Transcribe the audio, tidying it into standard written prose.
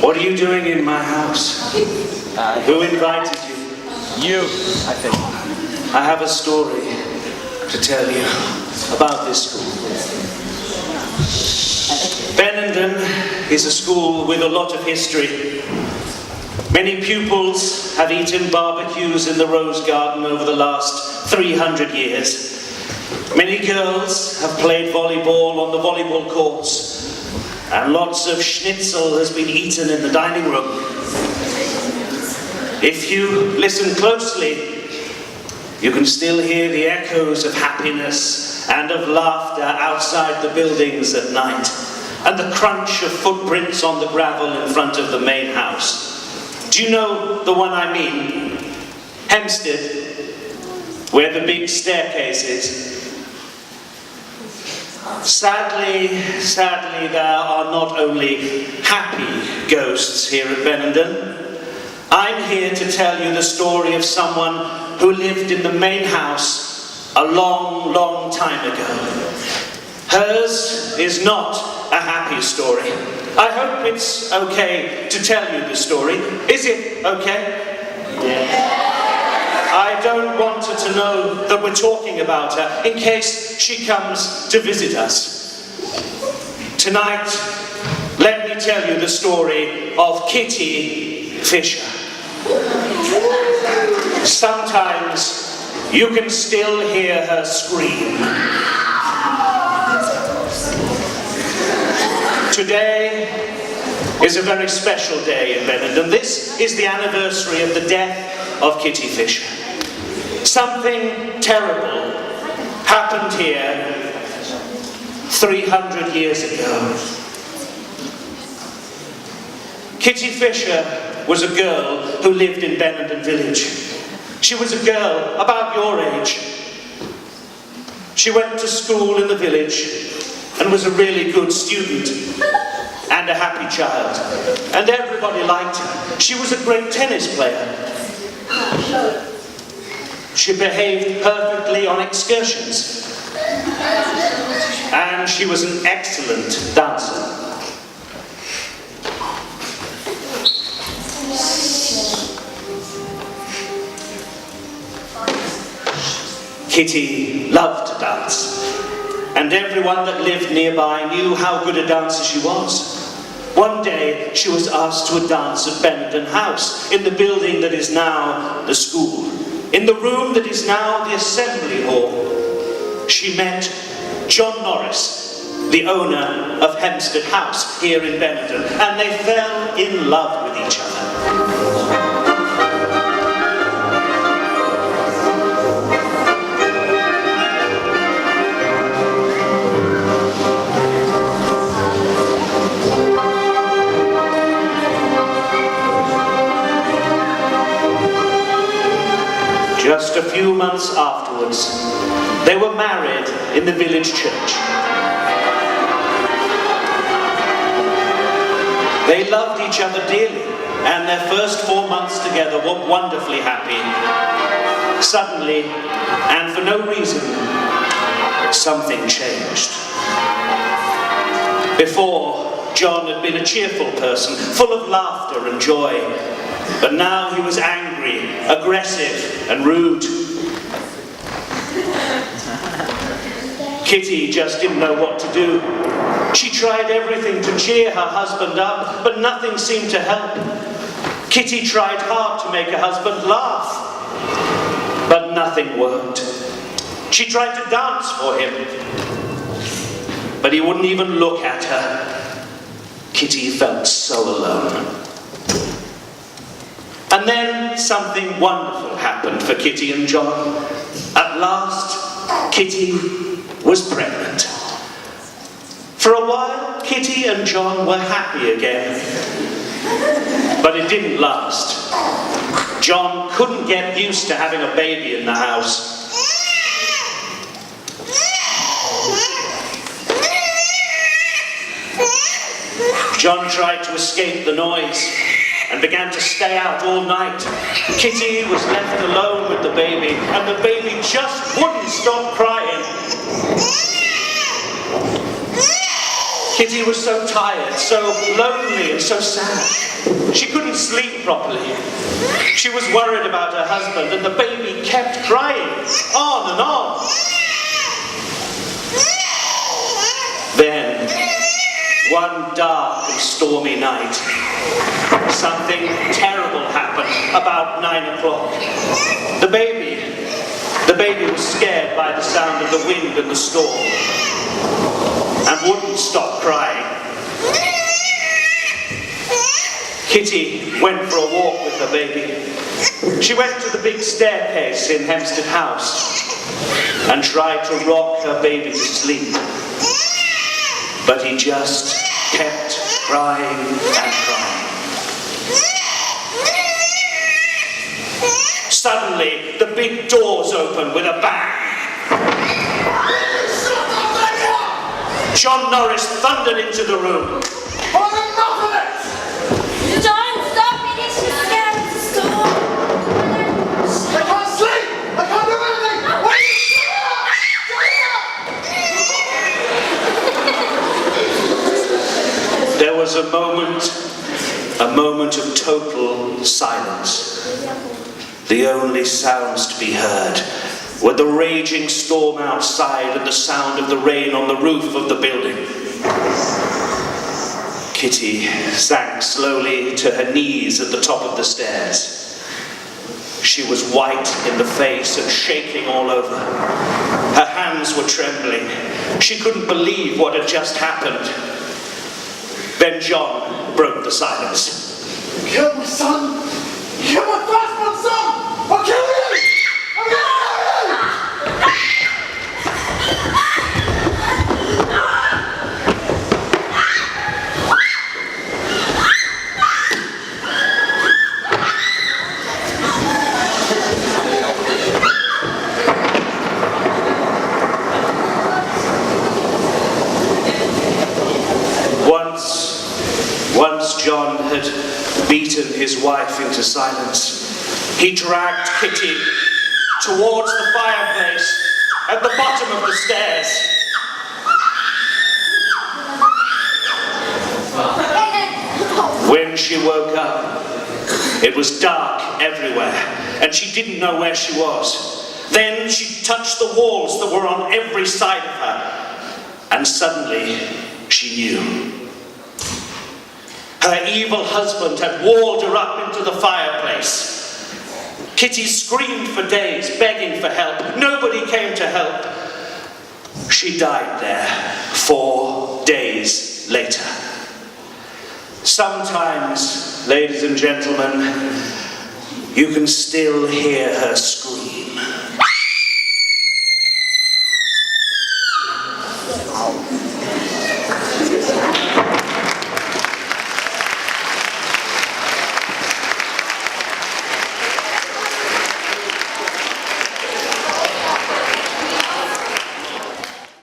What are you doing in my house? Who invited you? You, I think. I have a story to tell you about this school. Benenden is a school with a lot of history. Many pupils have eaten barbecues in the Rose Garden over the last 300 years. Many girls have played volleyball on the volleyball courts, and lots of schnitzel has been eaten in the dining room. If you listen closely, you can still hear the echoes of happiness and of laughter outside the buildings at night, and the crunch of footprints on the gravel in front of the main house. Do you know the one I mean? Hempstead, where the big staircase is. Sadly, there are not only happy ghosts here at Benenden. I'm here to tell you the story of someone who lived in the main house a long, long time ago. Hers is not a happy story. I hope it's okay to tell you the story. Is it okay? Yeah. I don't want her to know that we're talking about her in case she comes to visit us. Tonight, let me tell you the story of Kitty Fisher. Sometimes you can still hear her scream. Today is a very special day in Benenden. This is the anniversary of the death of Kitty Fisher. Something terrible happened here 300 years ago. Kitty Fisher was a girl who lived in Benenden village. She was a girl about your age. She went to school in the village and was a really good student and a happy child. And everybody liked her. She was a great tennis player. She behaved perfectly on excursions. And she was an excellent dancer. Kitty loved to dance, and everyone that lived nearby knew how good a dancer she was. One day she was asked to a dance at Benenden House, in the building that is now the school, in the room that is now the assembly hall. She met John Norris, the owner of Hempstead House here in Benenden, and they fell in love with each other. Just a few months afterwards, they were married in the village church. They loved each other dearly, and their first 4 months together were wonderfully happy. Suddenly, and for no reason, something changed. Before, John had been a cheerful person, full of laughter and joy. But now he was angry, aggressive, and rude. Kitty just didn't know what to do. She tried everything to cheer her husband up, but nothing seemed to help. Kitty tried hard to make her husband laugh, but nothing worked. She tried to dance for him, but he wouldn't even look at her. Kitty felt so alone. And then something wonderful happened for Kitty and John. At last, Kitty was pregnant. For a while, Kitty and John were happy again. But it didn't last. John couldn't get used to having a baby in the house. John tried to escape the noise and began to stay out all night. Kitty was left alone with the baby, and the baby just wouldn't stop crying. Kitty was so tired, so lonely and so sad. She couldn't sleep properly. She was worried about her husband, and the baby kept crying, on and on. Then, one dark and stormy night, something terrible happened about 9 o'clock. The baby was scared by the sound of the wind and the storm, and wouldn't stop crying. Kitty went for a walk with her baby. She went to the big staircase in Hampstead House and tried to rock her baby to sleep. But he just kept crying and crying. Suddenly, the big doors opened with a bang. John Norris thundered into the room. I've had enough of it! John, stop it! It's just scared of the storm. I can't sleep! I can't do anything! What are you doing? There was a moment of total silence. The only sounds to be heard were the raging storm outside and the sound of the rain on the roof of the building. Kitty sank slowly to her knees at the top of the stairs. She was white in the face and shaking all over. Her hands were trembling. She couldn't believe what had just happened. Then John broke the silence. You killed my son! You killed my firstborn son! I'll kill you! I'm gonna kill you! Once John had beaten his wife into silence, he dragged Kitty towards the fireplace at the bottom of the stairs. When she woke up, it was dark everywhere, and she didn't know where she was. Then she touched the walls that were on every side of her, and suddenly she knew. Her evil husband had walled her up into the fireplace. Kitty screamed for days, begging for help. Nobody came to help. She died there 4 days later. Sometimes, ladies and gentlemen, you can still hear her scream.